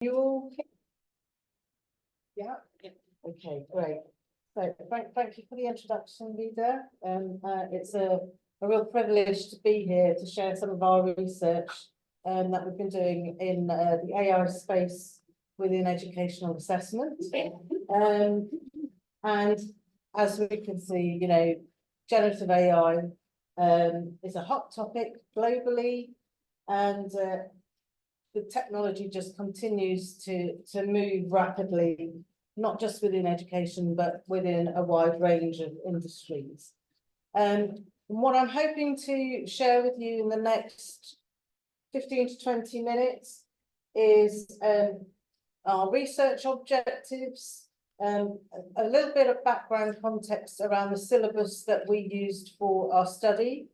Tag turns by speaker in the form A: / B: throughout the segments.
A: You all? Yeah. Okay, great. So thank you for the introduction, Lida. It's a real privilege to be here to share some of our research that we've been doing in the AI space within educational assessment. And as we can see, you know, generative AI is a hot topic globally, and the technology just continues to move rapidly, not just within education, but within a wide range of industries. And what I'm hoping to share with you in the next 15 to 20 minutes is our research objectives, a little bit of background context around the syllabus that we used for our study,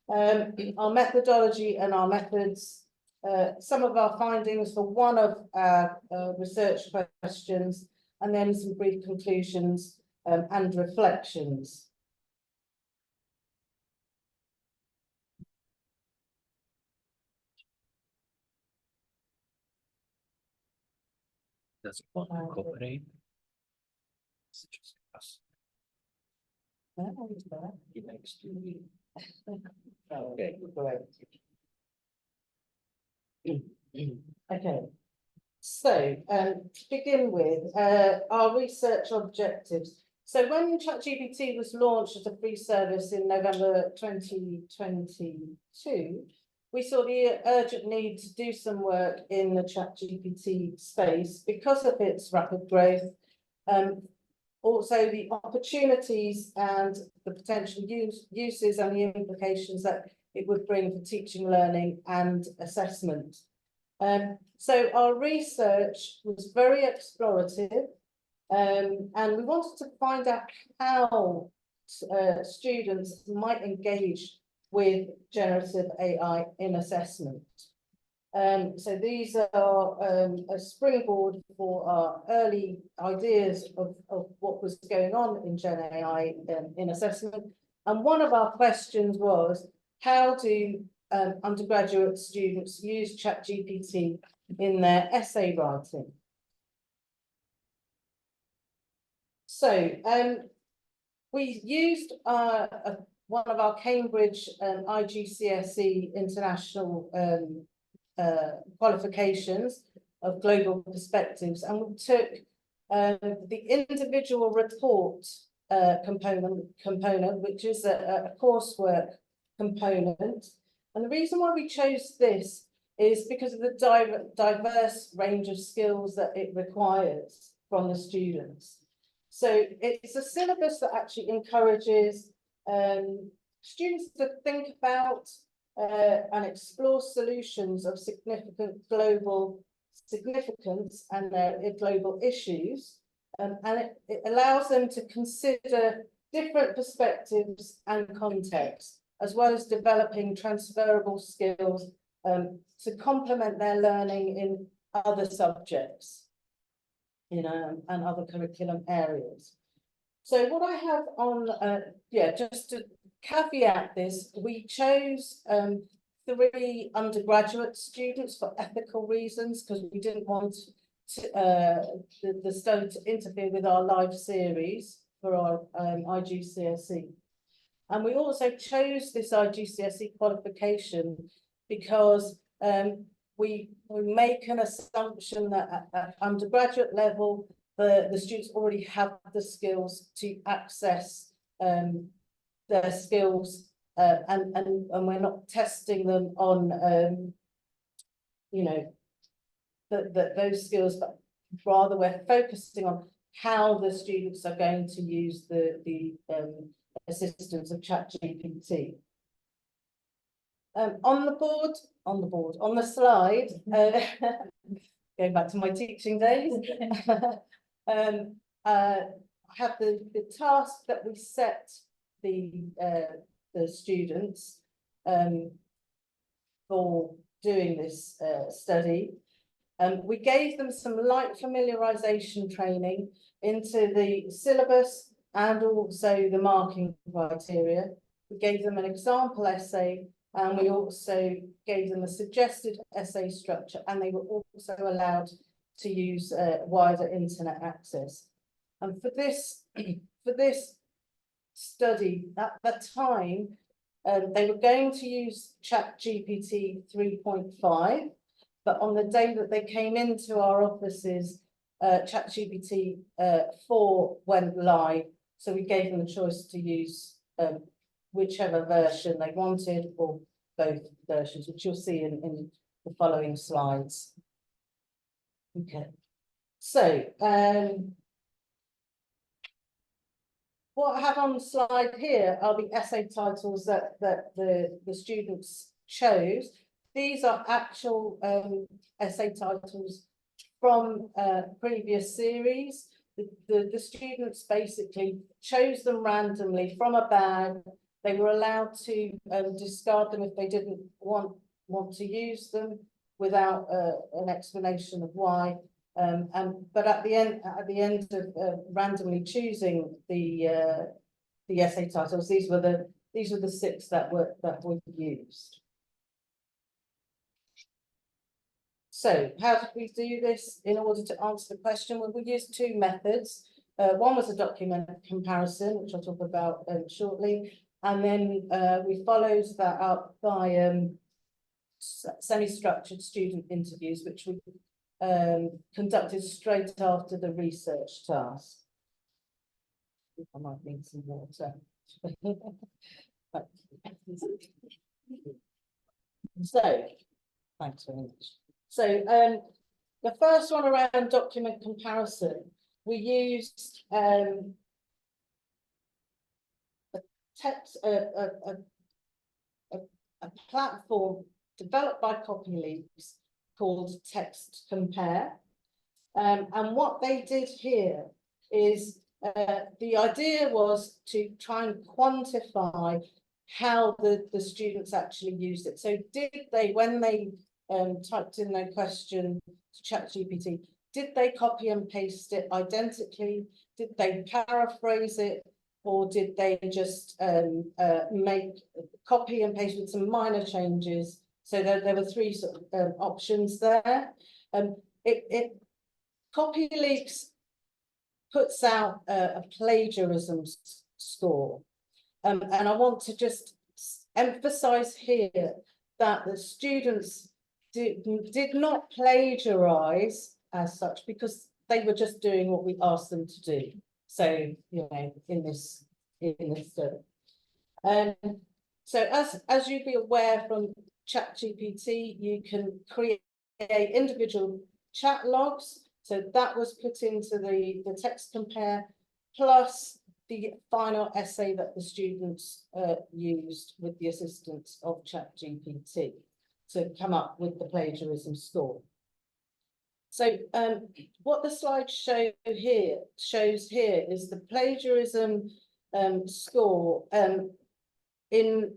A: our methodology and our methods, some of our findings for one of our research questions, and then some brief conclusions and reflections.
B: Does it incorporate?
A: Okay, great. Okay, so to begin with, our research objectives. So when ChatGPT was launched as a free service in November 2022, we saw the urgent need to do some work in the ChatGPT space because of its rapid growth, also the opportunities and the potential uses and the implications that it would bring for teaching, learning and assessment. So our research was very explorative, and we wanted to find out how students might engage with generative AI in assessment. So these are a springboard for our early ideas of what was going on in Gen AI in assessment. And one of our questions was, how do undergraduate students use ChatGPT in their essay writing? So we used one of our Cambridge IGCSE international qualifications of global perspectives, and we took the individual report component, which is a coursework component. And the reason why we chose this is because of the diverse range of skills that it requires from the students. So it's a syllabus that actually encourages students to think about and explore solutions of significant global significance and their global issues. And it allows them to consider different perspectives and contexts, as well as developing transferable skills to complement their learning in other subjects, you know, and other curriculum areas. So what I have on, just to caveat this, we chose 3 undergraduate students for ethical reasons, because we didn't want the study to interfere with our live series for our IGCSE. And we also chose this IGCSE qualification because we make an assumption that at undergraduate level, the students already have the skills to access their skills, and we're not testing them on, you know, those skills, but rather we're focusing on how the students are going to use the assistance of ChatGPT. On the slide, going back to my teaching days, I have the task that we set the students for doing this study. We gave them some light familiarization training into the syllabus and also the marking criteria. We gave them an example essay, and we also gave them a suggested essay structure, and they were also allowed to use wider internet access. And for this study, at the time, they were going to use ChatGPT 3.5, but on the day that they came into our offices, ChatGPT 4 went live. So we gave them the choice to use whichever version they wanted, or both versions, which you'll see in the following slides. Okay, so what I have on the slide here are the essay titles that the students chose. These are actual essay titles from previous series. The students basically chose them randomly from a bag. They were allowed to discard them if they didn't want to use them without an explanation of why. But at the end of randomly choosing the essay titles, these were the 6 that were used. So how did we do this in order to answer the question? Well, we used 2 methods. One was a document comparison, which I'll talk about shortly, and then we followed that up by semi-structured student interviews, which we conducted straight after the research task. I might need some water. So, thanks very much. So the first one around document comparison, we used a platform developed by CopyLeaks called Text Compare. And what they did here is the idea was to try and quantify how the students actually used it. So did they, when they typed in their question to ChatGPT, did they copy and paste it identically? Did they paraphrase it? Or did they just make copy and paste with some minor changes? So there were 3 sort of options there. CopyLeaks puts out a plagiarism score. And I want to just emphasize here that the students did not plagiarize as such, because they were just doing what we asked them to do. So, you know, in this study. So as you'd be aware from ChatGPT, you can create individual chat logs. So that was put into the text compare, plus the final essay that the students used with the assistance of ChatGPT to come up with the plagiarism score. So what the slide shows here is the plagiarism score in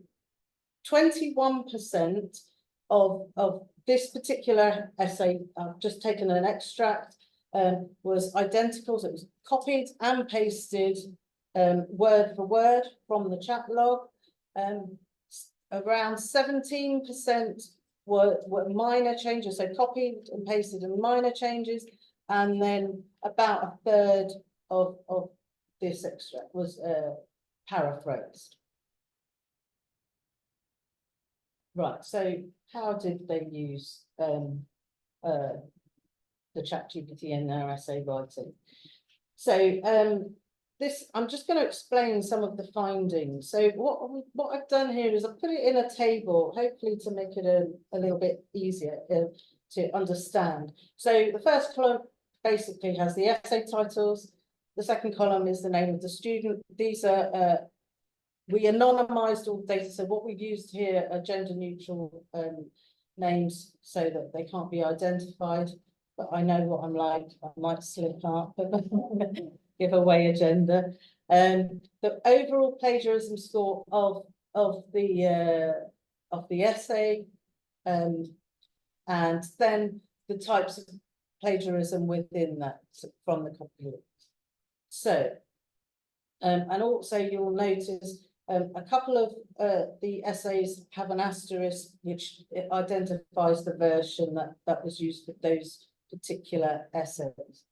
A: 21% of this particular essay. I've just taken an extract, was identical, so it was copied and pasted word for word from the chat log. Around 17% were minor changes, so copied and pasted and minor changes, and then about 1/3 of this extract was paraphrased. Right, so how did they use the ChatGPT in their essay writing? So I'm just going to explain some of the findings. So what I've done here is I've put it in a table, hopefully to make it a little bit easier to understand. So the first column basically has the essay titles. The second column is the name of the student. These are we anonymized all the data, so what we've used here are gender neutral names so that they can't be identified. But I know what I'm like, I might slip up and give away a gender. The overall plagiarism score of the essay, and then the types of plagiarism within that from the CopyLeaks. So, and also you'll notice a couple of the essays have an asterisk which identifies the version that was used for those particular essays.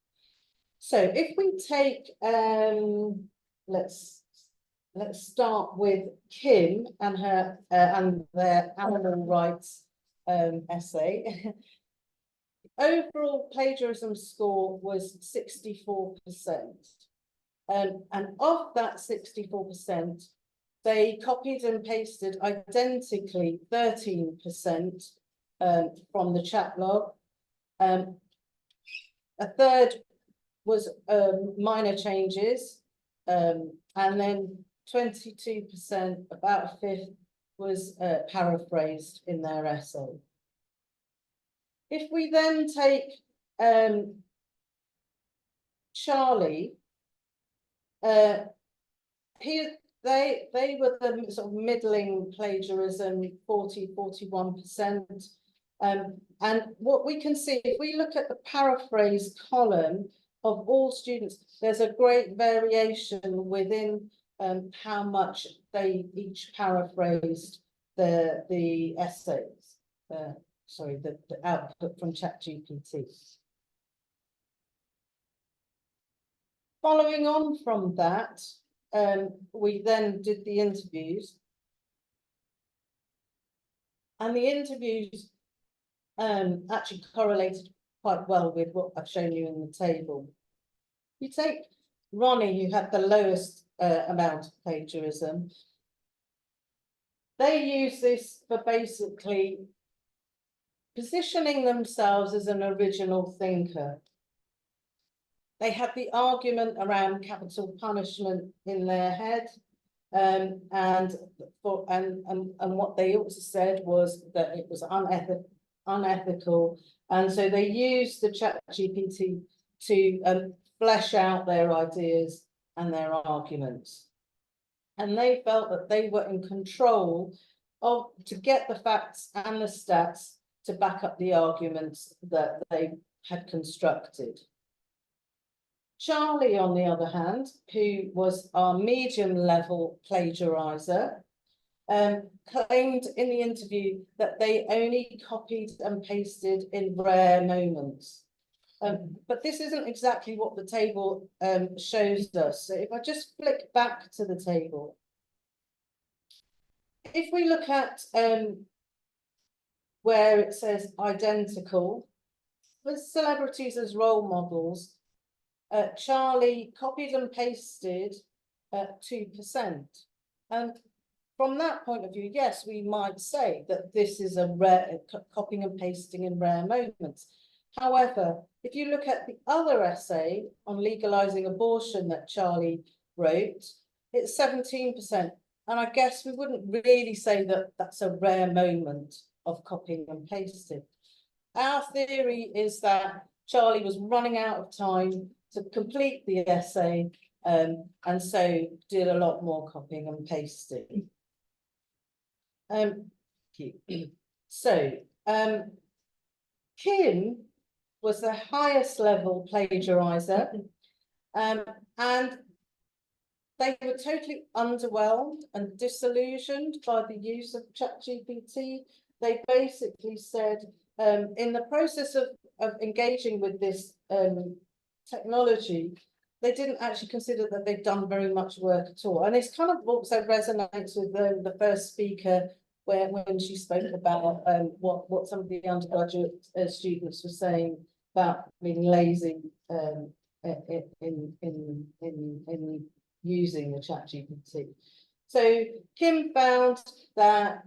A: So if we take, let's start with Kim and her and their animal rights essay. Overall plagiarism score was 64%. And of that 64%, they copied and pasted identically 13% from the chat log. A third was minor changes, and then 22%, about a fifth, was paraphrased in their essay. If we then take Charlie, here they were the sort of middling plagiarism, 41%. And what we can see, if we look at the paraphrase column of all students, there's a great variation within how much they each paraphrased the essays. Sorry, the output from ChatGPT. Following on from that, we then did the interviews. And the interviews actually correlated quite well with what I've shown you in the table. You take Ronnie, who had the lowest amount of plagiarism. They use this for basically positioning themselves as an original thinker. They had the argument around capital punishment in their head, and what they also said was that it was unethical, and so they used the ChatGPT to flesh out their ideas and their arguments, and they felt that they were in control to get the facts and the stats to back up the arguments that they had constructed. Charlie, on the other hand, who was our medium level plagiarizer, claimed in the interview that they only copied and pasted in rare moments. But this isn't exactly what the table shows us. So if I just flick back to the table, if we look at where it says identical, with celebrities as role models, Charlie copied and pasted 2%. And from that point of view, yes, we might say that this is a rare copying and pasting in rare moments. However, if you look at the other essay on legalizing abortion that Charlie wrote, it's 17%. And I guess we wouldn't really say that that's a rare moment of copying and pasting. Our theory is that Charlie was running out of time to complete the essay, and so did a lot more copying and pasting. Kim was the highest level plagiarizer, and they were totally underwhelmed and disillusioned by the use of ChatGPT. They basically said, in the process of engaging with this technology, they didn't actually consider that they'd done very much work at all. And it's kind of also resonates with the first speaker when she spoke about what some of the undergraduate students were saying about being lazy in using the ChatGPT. So Kim found that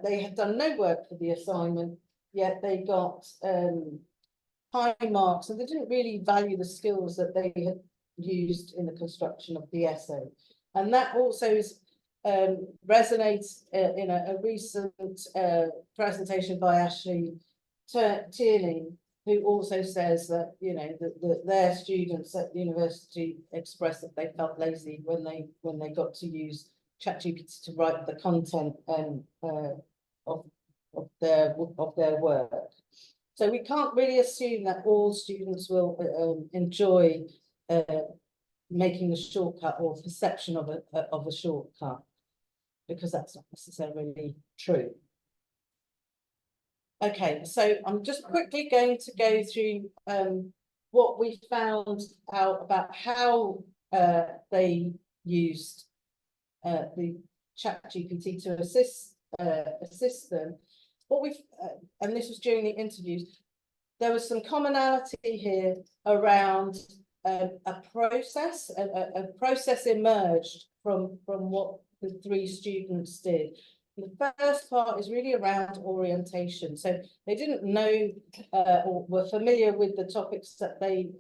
A: they had done no work for the assignment, yet they got high marks, and they didn't really value the skills that they had used in the construction of the essay. And that also resonates in a recent presentation by Ashley Tierney, who also says that, you know, that their students at the university expressed that they felt lazy when they got to use ChatGPT to write the content of their work. So we can't really assume that all students will enjoy making a shortcut or perception of a shortcut, because that's not necessarily true. Okay, so I'm just quickly going to go through what we found out about how they used the ChatGPT to assist them. What we've and this was during the interviews. There was some commonality here around a process. A process emerged from what the three students did. The first part is really around orientation. So they didn't know or were familiar with the topics that they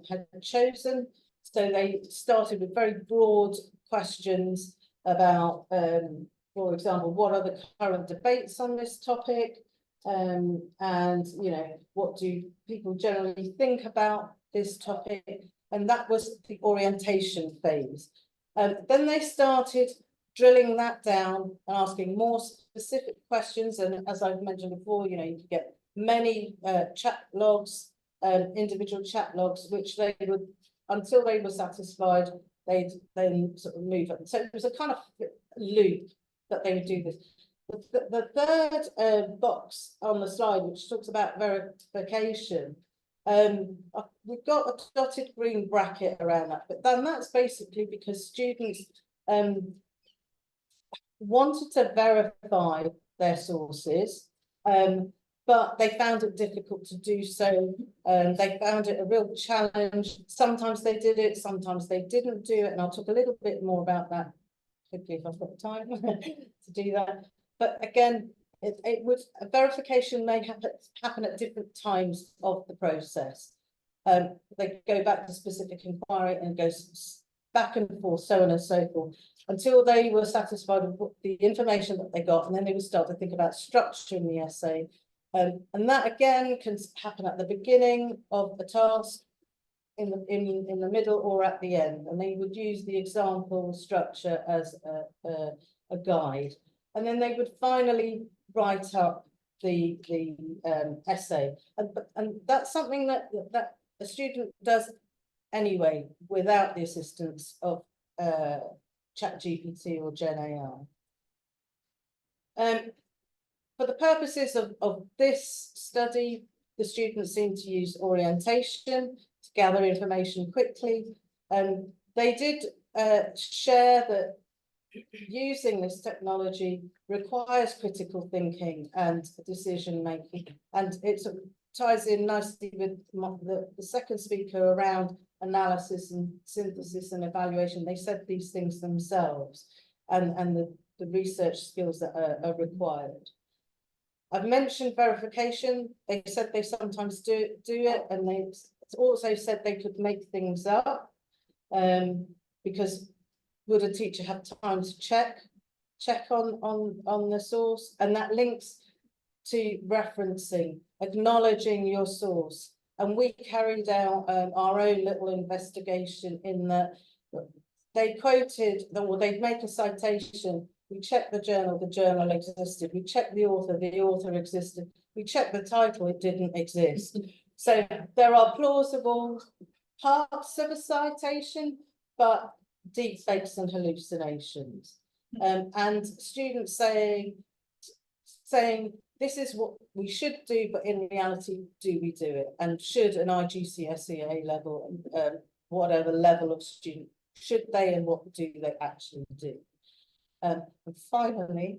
A: had chosen. So they started with very broad questions about, for example, what are the current debates on this topic? And, you know, what do people generally think about this topic? And that was the orientation phase. Then they started drilling that down and asking more specific questions. And as I've mentioned before, you know, you could get many chat logs, individual chat logs, which they would, until they were satisfied, they'd then sort of move on. So it was a kind of loop that they would do this. The third box on the slide, which talks about verification, we've got a dotted green bracket around that, but then that's basically because students wanted to verify their sources, but they found it difficult to do so. They found it a real challenge. Sometimes they did it, sometimes they didn't do it, and I'll talk a little bit more about that quickly if I've got time to do that. But again, verification may happen at different times of the process. They go back to specific inquiry and goes back and forth, so on and so forth, until they were satisfied with the information that they got, and then they would start to think about structuring the essay. And that again can happen at the beginning of a task, in the middle, or at the end, and they would use the example structure as a guide, and then they would finally write up the essay, and that's something that a student does anyway without the assistance of ChatGPT or Gen AI. For the purposes of this study, the students seem to use orientation to gather information quickly. They did share that using this technology requires critical thinking and decision making, and it sort of ties in nicely with the second speaker around analysis and synthesis and evaluation. They said these things themselves, and the research skills that are required. I've mentioned verification. They said they sometimes do it, and they also said they could make things up, because would a teacher have time to check on the source? And that links to referencing, acknowledging your source. And we carried out our own little investigation in that they quoted, or they'd make a citation. We checked the journal existed. We checked the author existed. We checked the title, it didn't exist. So there are plausible parts of a citation, but deep fakes and hallucinations. And students saying this is what we should do, but in reality, do we do it? And should an IGCSE A level, whatever level of student, should they, and what do they actually do? And finally,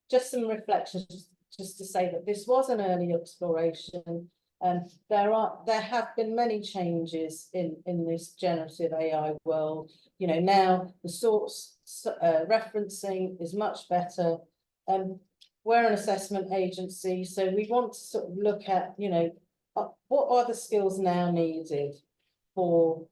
A: just some reflections, just to say that this was an early exploration, and there have been many changes in this generative AI world. You know, now the source referencing is much better. We're an assessment agency, so we want to sort of look at, you know, what are the skills now needed for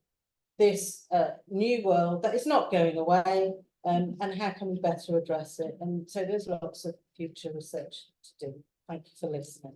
A: this new world that is not going away, and how can we better address it? And so there's lots of future research to do. Thank you for listening.